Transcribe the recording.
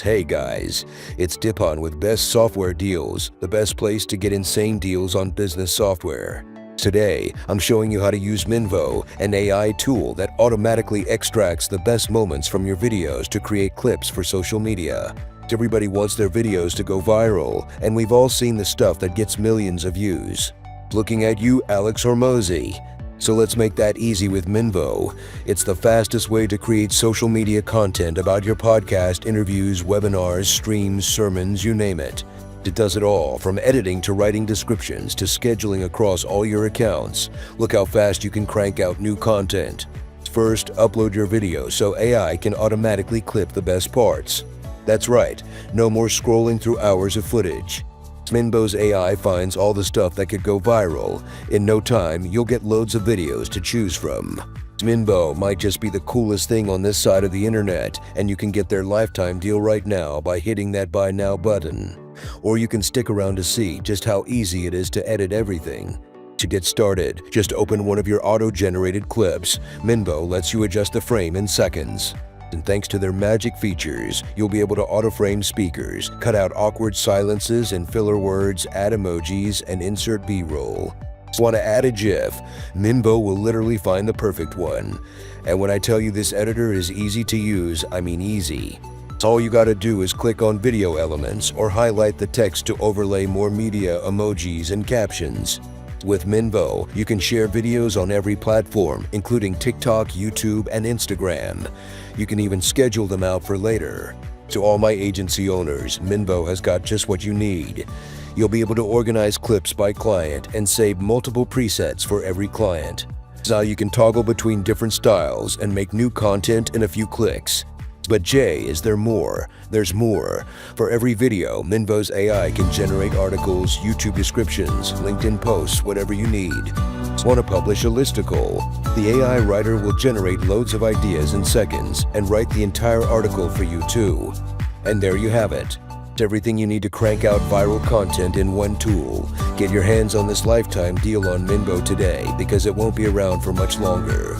Hey guys, it's Dipon with Best Software Deals, the best place to get insane deals on business software. Today, I'm showing you how to use Minvo, an AI tool that automatically extracts the best moments from your videos to create clips for social media. Everybody wants their videos to go viral, and we've all seen the stuff that gets millions of views. Looking at you, Alex Hormozy. So let's make that easy with Minvo. It's the fastest way to create social media content about your podcast, interviews, webinars, streams, sermons, you name it. It does it all, from editing to writing descriptions to scheduling across all your accounts. Look how fast you can crank out new content. First, upload your video so AI can automatically clip the best parts. That's right, no more scrolling through hours of footage. Minvo's AI finds all the stuff that could go viral. In no time, you'll get loads of videos to choose from. Minvo might just be the coolest thing on this side of the internet, and you can get their lifetime deal right now by hitting that Buy Now button. Or you can stick around to see just how easy it is to edit everything. To get started, just open one of your auto-generated clips. Minvo lets you adjust the frame in seconds. And thanks to their magic features, you'll be able to auto-frame speakers, cut out awkward silences and filler words, add emojis, and insert B-roll. Want to add a GIF? Minvo will literally find the perfect one. And when I tell you this editor is easy to use, I mean easy. All you gotta do is click on video elements or highlight the text to overlay more media, emojis, and captions. With Minvo, you can share videos on every platform, including TikTok, YouTube, and Instagram. You can even schedule them out for later. To all my agency owners, Minvo has got just what you need. You'll be able to organize clips by client and save multiple presets for every client. Now you can toggle between different styles and make new content in a few clicks. But Jay, is there more? There's more. For every video, Minvo's AI can generate articles, YouTube descriptions, LinkedIn posts, whatever you need. Want to publish a listicle? The AI writer will generate loads of ideas in seconds and write the entire article for you too. And there you have it. Everything you need to crank out viral content in one tool. Get your hands on this lifetime deal on Minvo today because it won't be around for much longer.